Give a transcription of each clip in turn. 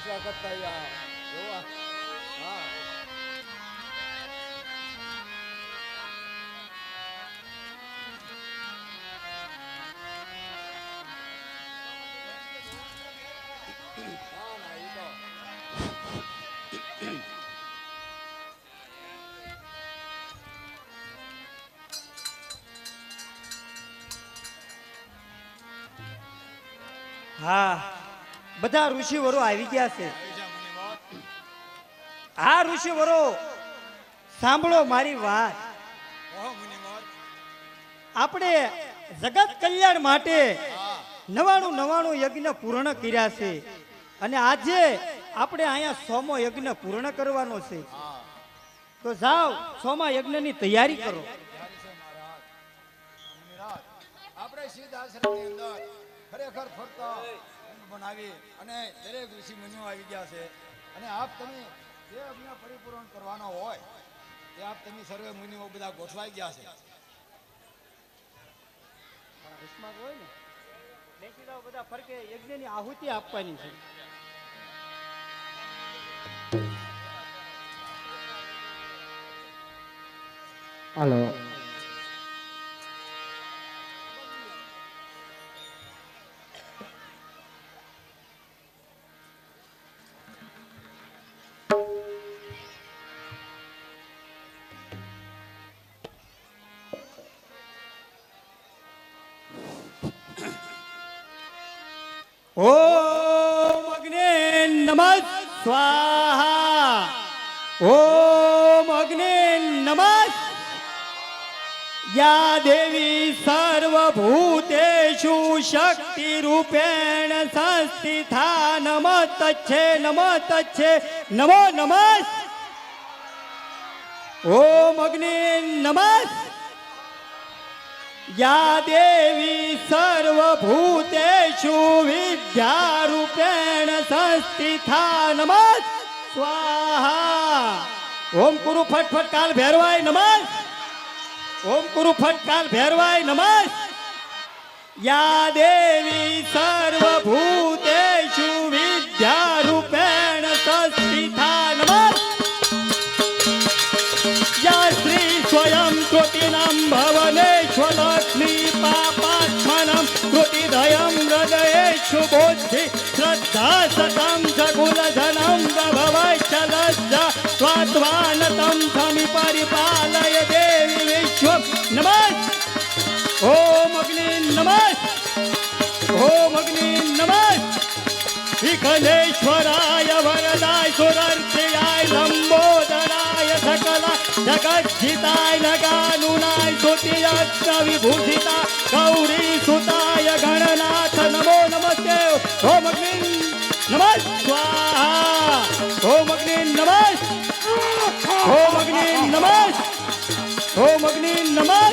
સ્વાગત થાય જોવા હા ના ના એ તો હા બધા ઋષિવરો આવી ગયા છે. હા ઋષિવરો સાંભળો મારી વાત. આપણે જગત કલ્યાણ માટે 99 યજ્ઞ પૂર્ણ કર્યા છે અને આજે આપણે અહીંયા સોમો યજ્ઞ પૂર્ણ કરવાનો છે. તો જાઓ સોમા યજ્ઞની તૈયારી કરો. આપણે સિદ્ધ આશ્રમની અંદર ખરેખર ફરતા બનાવી અને દરેક ઋષિ મુનિઓ આવી ગયા છે અને આપ તમે જે અમને પરિપૂર્ણ કરવાનો હોય તે આપ તમે સર્વે મુનિઓ બધા ગોઠવાઈ ગયા છે. હોય ને બેસી જાઓ બધા ફરકે યજ્ઞની આહુતિ આપવાની છે. હાલો ઓમ અગ્ને નમઃ સ્વાહા. ઓમ અગ્ને નમઃ. યા દેવી સર્વભૂતેષુ શક્તિ રૂપેણ સંસ્થિતા નમઃ તચ્છે નમો નમઃ. ઓમ અગ્ને નમઃ. યા દેવી સર્વભૂતેષુ વિદ્યારૂપેણ સંસ્થિતા નમઃ સ્વાહા. ઓમ કુરુ ફટ કાલ ભૈરવાય નમઃ. ઓમ કુરુ ફટ કાલ ભૈરવાય નમઃ. યા દેવી સર્વભૂતેષુ વિદ્યારૂપેણ સંસ્થિતા નમઃ. યા શ્રી સ્વયં કૃતિનામ ભવનેશ્વ લક્ષ્મી પાપાત્મનમ કૃતિદયમ હૃદયેષુ બુદ્ધિ શ્રદ્ધા સતમ સકુલધનમ ભવૈચલસ્ય સ્વાત્વાનતમ સમિ પરિપાલય દેવી વિશ્વમ નમઃ. ઓમ અગ્નિ નમઃ. ઓમ અગ્નિ નમઃ. વિઘ્નેશ્વરાય વરદાય સુરર્ષયાય લંબોદરાય સકલા જગज्जिताय नगानुनाय स्तुतियज्ञ विभूषिता गौरी सुताय गणनाथ नमो नमस्ते. ओम अग्नि नमः स्वाहा. ओम अग्नि नमः. ओम अग्नि नमः. ओम अग्नि नमः.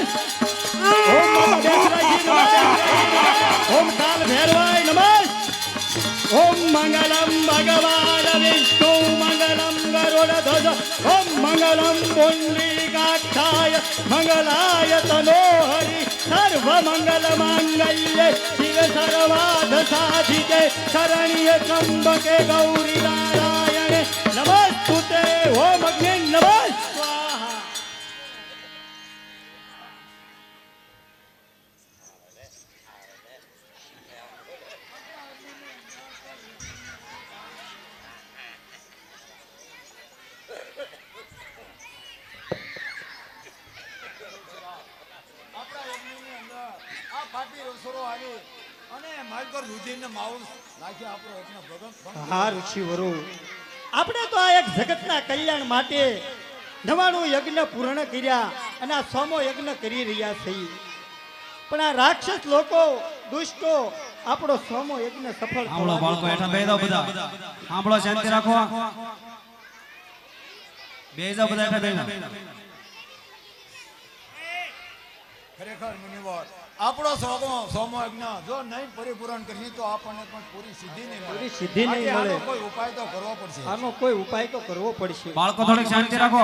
ओम महादेवराय नमः. ओम काल भैरवाय नमः. ओम मंगलम भगवान विष्णु मंगलम गरुड़ध्वज ओम मंगलम पुंडरीकाक्षाय मंगलाय तनोहरि सर्व मंगल मांगल्ये शिव सर्वार्थ साधिके शरण्य त्र्यंबके गौरी नारायणे नमस्तुते. ओम अग्नि नमः स्वाहा. આપણા યજ્ઞની અંદર આ પાટી રસોડો આવી અને માલકર રુધિરને માઉસ નાખી આપણો યજ્ઞ ભગવાન. હા ઋષિવરો આપણે તો આ એક જગતના કલ્યાણ માટે 99 યજ્ઞ પૂર્ણ કર્યા અને આ સોમો યજ્ઞ કરી રહ્યા છીએ. પણ આ રાક્ષસ લોકો દુષ્ટો આપણો સોમો યજ્ઞ સફળ સાંભળો બાળકો હેઠા બેહી જાઓ બધા. સાંભળો શાંતિ રાખો. બેહી જાઓ બધા હેઠા બેહી જાઓ. ખરેખર મુનિવર આપણો સોમો યજ્ઞ જો નહીં પરિપૂર્ણ કરીએ તો આપણને પણ પૂરી સિદ્ધિ નહીં મળે. પૂરી સિદ્ધિ નહીં મળે. આનો કોઈ ઉપાય તો કરવો પડશે. આનો કોઈ ઉપાય તો કરવો પડશે. બાળકો થોડીક શાંતિ રાખો.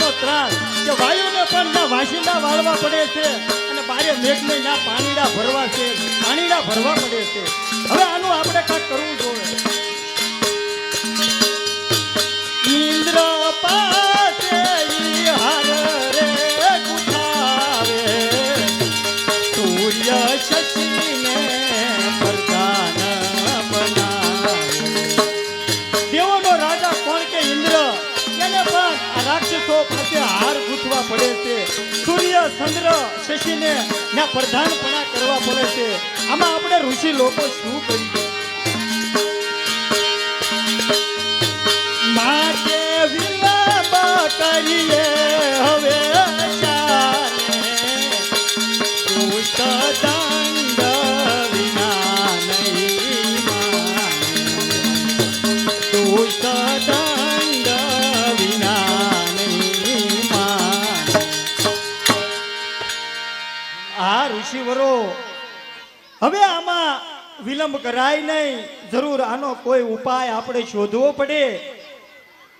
રાક્ષસોનો ત્રાસ કે વાયુને પણ ના વાસિંદા વાળવા પડે છે અને બારે મેઘને ના પાણીડા ભરવા છે, પાણીડા ભરવા પડે છે. હવે આનું આપણે કાંઈક કરવું જોઈએ. ઇન્દ્ર પાસે ઈ હાર રે ગુઠાવે, સૂર્ય શશીને પ્રધાન બનાવે. દેવોનો રાજા કોણ કે ઇન્દ્ર, એને પણ આ રાક્ષસો પાસે હાર ગૂંથવા પડે છે. સૂર્ય ચંદ્ર શશીને ના પ્રધાનપણા કરવા પડે છે. આમાં આપણે ઋષિ લોકો શું કરીએ? માટે વિલાપ કરીએ હવે ચાલે, દુષ્ટ દંડ વિના નહીં માને, દુષ્ટ દંડ વિના નહીં માને. આ ઋષિવરો હવે આમાં વિલંબ કરાય નહીં. જરૂર આનો કોઈ ઉપાય આપણે શોધવો પડે,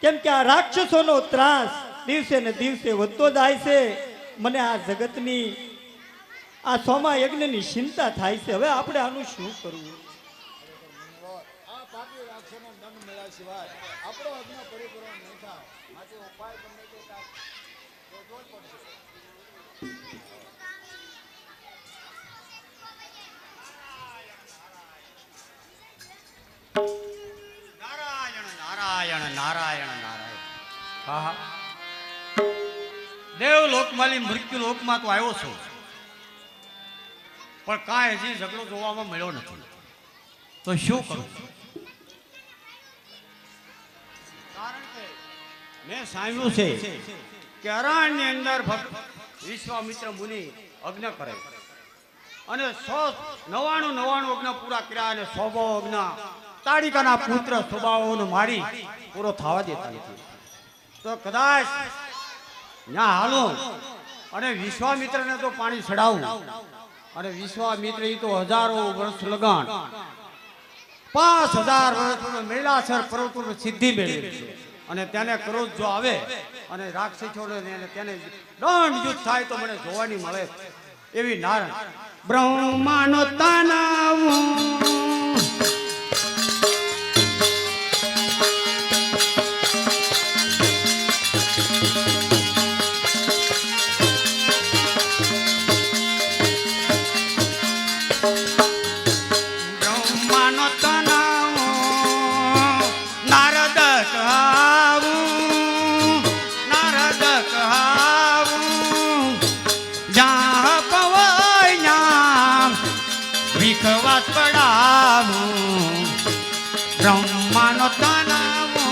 કેમ કે આ રાક્ષસોનો ત્રાસ દિવસે ને દિવસે વધતો જાય છે. મને આ જગતની આ સોમા યજ્ઞની ચિંતા થાય છે. હવે આપણે આનું શું કરવું? આ પાપી રાક્ષસોનો દંડ મળ્યા સિવાય આપણો અગ્ન પરિપૂર્ણ નહીં થાય. માટે ઉપાય ગમે તે કાંઈક શોધવો જ પડશે. નારાયણ નારાયણ નારાયણ નારાયણ. હા હા, દેવ લોકમાલી મૃત્યુ લોકમાં તો આવ્યો છું, પણ કાંઈ હજી ઝઘડો જોવામાં મળ્યો નથી. તો શું કરું? કારણ કે મેં સાંભળ્યું છે કે અરણ્યની અંદર વિશ્વામિત્ર મુનિ અગ્ન કરે અને 99 અગ્ન પૂરા કર્યા અને 100 અગ્ન તાડિકાના પુત્ર સ્વભાવોને મારી પૂરો થવા દેતા નથી. તો કદાચ ત્યાં હાલો અને વિશ્વામિત્રને તો પાણી ચડાવું, અને વિશ્વામિત્ર ઈ તો હજારો વર્ષ લગાણ 5000 વર્ષનો મેલાસર પર્વતોની સિદ્ધિ મેળવી છે. અને તેને ક્રોધ જો આવે અને રાક્ષસોને તેને દંડ યુદ્ધ થાય તો મને જોવાની મળે એવી નારાયણ બ્રહ્માનો તનાવું વિખવાસ પડાવું બ્રહ્માનો તનાવો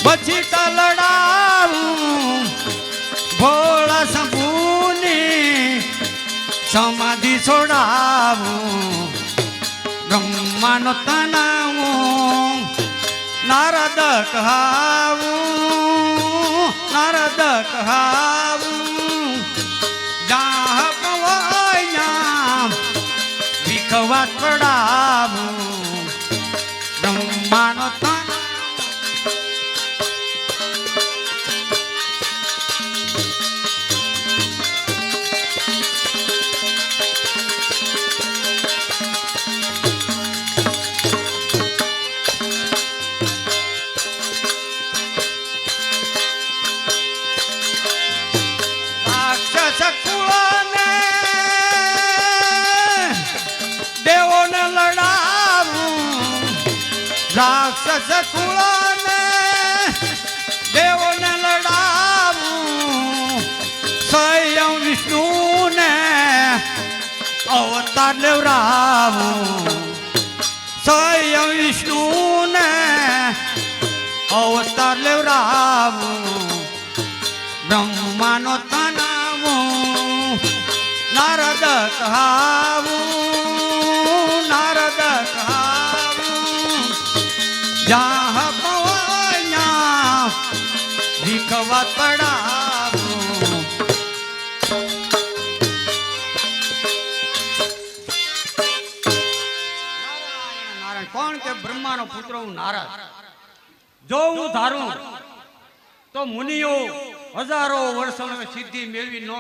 પછી તલડાવું ભોળા શંભુની સમાધિ છોડાવું બ્રહ્માનો તનાવું નારદ કહાવું નારદ કહાવું જાહ પવાયા વિખવા પડાવું બ્રહ્માનો તન રાક્ષસ કુળને દેવોને લડાવું સ્વયં વિષ્ણુને અવતાર લેવરાવું સ્વયં વિષ્ણુને અવતાર લેવરાવું બ્રહ્માનો તનાવું નારદ કહાવું નારદ કહાવું જાહ પવાયા વિખવા પડાવું નારાયણ કોણ કે બ્રહ્માનો પુત્ર હું નારદ જો હું ધારું તો મુનિઓ હજારો વર્ષો સિદ્ધિ મેળવી નો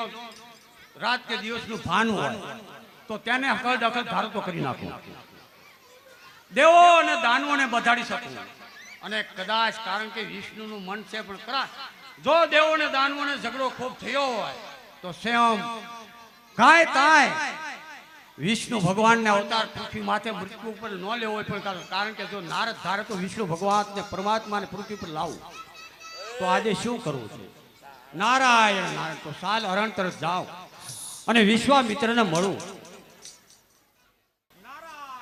રાત કે દિવસનું ભાન હોય તો તેને હકલ દખલ ધારો તો કરી નાખું દેવો અને દાનવોને બધાડી શકું અને કદાચ કારણ કે વિષ્ણુનું મન છે પણ ખરા જો દેવો અને દાનવોને ઝઘડો ખૂબ થયો હોય તો સ્વયં કાંઈ તાય વિષ્ણુ ભગવાનને અવતાર પૃથ્વી માથે મૃત્યુ ઉપર ન લેવો હોય પણ કારણ કે જો નારદ ધારે તો વિષ્ણુ ભગવાનને પરમાત્માને પૃથ્વી પર લાવું તો આજે શું કરવું છે નારાયણ નારાયણ તો સાલ હરણ તરફ જાઓ અને વિશ્વામિત્રને મળું